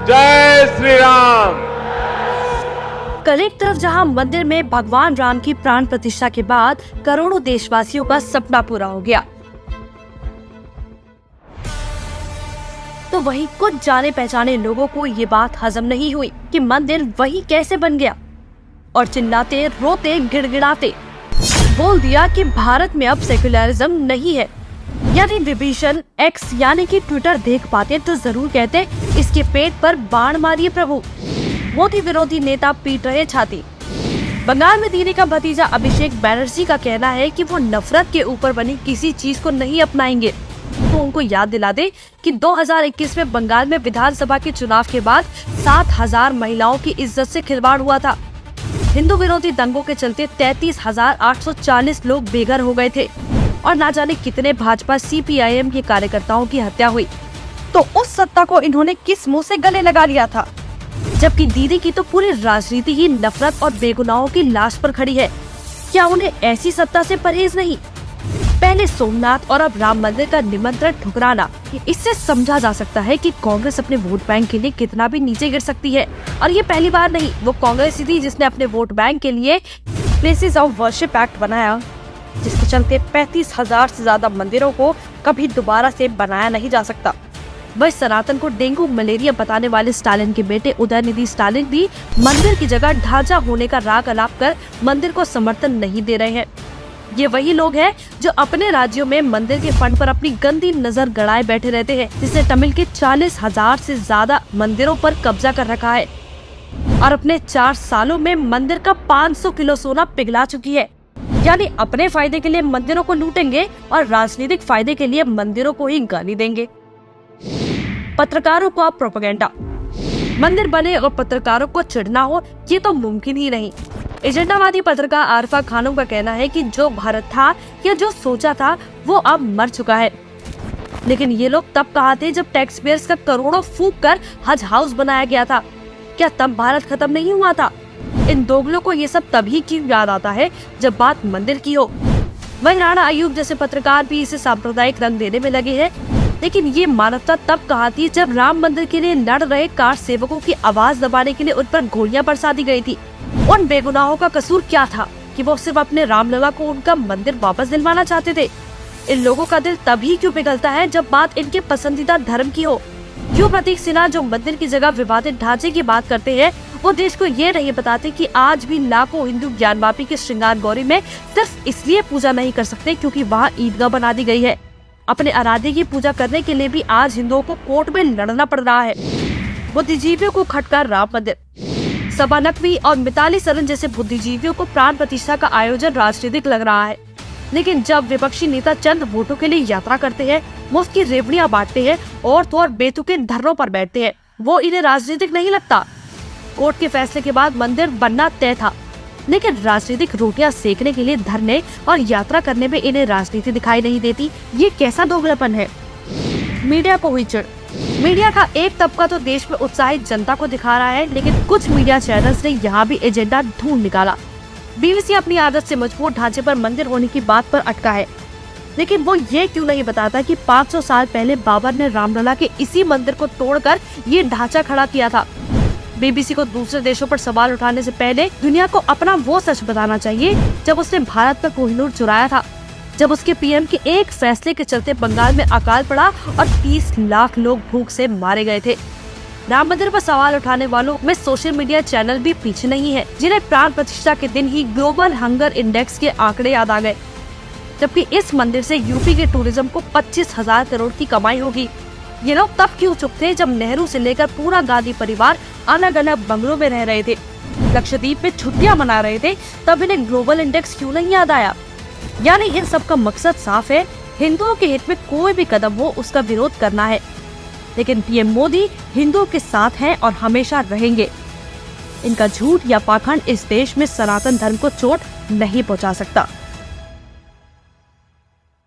जय श्री राम। कल एक तरफ जहां मंदिर में भगवान राम की प्राण प्रतिष्ठा के बाद करोड़ों देशवासियों का सपना पूरा हो गया, तो वहीं कुछ जाने पहचाने लोगों को ये बात हजम नहीं हुई कि मंदिर वही कैसे बन गया, और चिल्लाते रोते गिड़गिड़ाते बोल दिया कि भारत में अब सेक्युलरिज्म नहीं है। यदि विभीषण एक्स यानी कि ट्विटर देख पाते तो जरूर कहते, इसके पेट पर बाण मारिए प्रभु। मोदी विरोधी नेता पीट रहे छाती। बंगाल में दीदी का भतीजा अभिषेक बैनर्जी का कहना है कि वो नफरत के ऊपर बनी किसी चीज को नहीं अपनाएंगे। तो उनको याद दिला दे कि 2021 में बंगाल में विधानसभा के चुनाव के बाद 7,000 महिलाओं की इज्जत से खिलवाड़ हुआ था। हिंदू विरोधी दंगों के चलते 33,840 लोग बेघर हो गए थे और ना जाने कितने भाजपा CPIM के कार्यकर्ताओं की हत्या हुई। तो उस सत्ता को इन्होंने किस मुंह से गले लगा लिया था, जबकि दीदी की तो पूरी राजनीति ही नफरत और बेगुनाहों की लाश पर खड़ी है। क्या उन्हें ऐसी सत्ता से परहेज नहीं? पहले सोमनाथ और अब राम मंदिर का निमंत्रण ठुकराना, इससे समझा जा सकता है कि कांग्रेस अपने वोट बैंक के लिए कितना भी नीचे गिर सकती है। और ये पहली बार नहीं, वो कांग्रेस ही थी जिसने अपने वोट बैंक के लिए प्लेसेस ऑफ वर्शिप एक्ट बनाया, जिसके चलते 35,000 से ज्यादा मंदिरों को कभी दोबारा से बनाया नहीं जा सकता। वह सनातन को डेंगू मलेरिया बताने वाले स्टालिन के बेटे उदयनिधि स्टालिन भी मंदिर की जगह ढांचा होने का राग अलाप कर मंदिर को समर्थन नहीं दे रहे हैं। ये वही लोग हैं जो अपने राज्यों में मंदिर के फंड पर अपनी गंदी नजर गड़ाए बैठे रहते हैं, जिसने तमिल के 40,000 से ज्यादा मंदिरों पर कब्जा कर रखा है और अपने 4 सालों में मंदिर का 500 किलो सोना पिघला चुकी है। यानी अपने फायदे के लिए मंदिरों को लूटेंगे और राजनीतिक फायदे के लिए मंदिरों को ही गाली देंगे। पत्रकारों को प्रोपेगेंडा, मंदिर बने और पत्रकारों को चिढ़ना हो, ये तो मुमकिन ही नहीं। एजेंडावादी पत्रकार आरफा खानों का कहना है कि जो भारत था या जो सोचा था वो अब मर चुका है। लेकिन ये लोग तब कहाँ थे जब टैक्स पेयर्स का करोड़ों फूंक कर हज हाउस बनाया गया था? क्या तब भारत खत्म नहीं हुआ था? इन दोगलों को ये सब तभी क्यों याद आता है जब बात मंदिर की हो। वही राणा अयूब जैसे पत्रकार भी इसे सांप्रदायिक रंग देने में लगे हैं। लेकिन ये मानवता तब कहाँ थी जब राम मंदिर के लिए लड़ रहे कार सेवकों की आवाज दबाने के लिए उन पर गोलियां बरसा दी गई थी। उन बेगुनाहों का कसूर क्या था कि वो सिर्फ अपने रामलला को उनका मंदिर वापस दिलवाना चाहते थे? इन लोगों का दिल तभी क्यों पिघलता है जब बात इनके पसंदीदा धर्म की हो? क्यों प्रतीक सिन्हा जो मंदिर की जगह विवादित ढांचे की बात करते हैं, वो देश को ये नहीं बताते कि आज भी लाखों हिंदू ज्ञानवापी के श्रृंगार गौरी में सिर्फ इसलिए पूजा नहीं कर सकते क्योंकि वहाँ ईदगाह बना दी गई है। अपने आराध्य की पूजा करने के लिए भी आज हिंदुओं को कोर्ट में लड़ना पड़ रहा है। बुद्धिजीवियों को खटका राम मंदिर। सबा नकवी और मिताली सरन जैसे बुद्धिजीवियों को प्राण प्रतिष्ठा का आयोजन राजनीतिक लग रहा है, लेकिन जब विपक्षी नेता चंद वोटों के लिए यात्रा करते हैं, मुफ्त की रेवड़ियां बांटते हैं और तो और बेतुके धरनों पर बैठते हैं, वो इन्हें राजनीतिक नहीं लगता। कोर्ट के फैसले के बाद मंदिर बनना तय था, लेकिन राजनीतिक रोटियां सेकने के लिए धरने और यात्रा करने में इन्हें राजनीति दिखाई नहीं देती। ये कैसा दोगलापन है? मीडिया को हुई चिढ़। मीडिया का एक तबका तो देश में उत्साहित जनता को दिखा रहा है, लेकिन कुछ मीडिया चैनल्स ने यहाँ भी एजेंडा ढूंढ निकाला। BBC अपनी आदत से मजबूत ढांचे पर मंदिर होने की बात पर अटका है, लेकिन वो ये क्यों नहीं बताता कि 500 साल पहले बाबर ने रामलला के इसी मंदिर को तोड़कर ये ढांचा खड़ा किया था। BBC को दूसरे देशों पर सवाल उठाने से पहले दुनिया को अपना वो सच बताना चाहिए जब उसने भारत का कोहिनूर चुराया था, जब उसके PM के एक फैसले के चलते बंगाल में अकाल पड़ा और 30 लाख लोग भूख से मारे गए थे। राम मंदिर पर सवाल उठाने वालों में सोशल मीडिया चैनल भी पीछे नहीं है, जिन्हें प्राण प्रतिष्ठा के दिन ही ग्लोबल हंगर इंडेक्स के आंकड़े याद आ गए, जबकि इस मंदिर से यूपी के टूरिज्म को 25,000 करोड़ की कमाई होगी। ये लोग तब क्यों चुप थे जब नेहरू से लेकर पूरा गांधी परिवार अलग अलग बंगलों में रह रहे थे, लक्षद्वीप में छुट्टियां मना रहे थे, तब इन्हें ग्लोबल इंडेक्स क्यों नहीं याद आया? यानी इन सब का मकसद साफ है, हिंदुओं के हित में कोई भी कदम हो उसका विरोध करना है। लेकिन PM मोदी हिंदुओं के साथ हैं और हमेशा रहेंगे। इनका झूठ या पाखंड इस देश में सनातन धर्म को चोट नहीं पहुंचा सकता।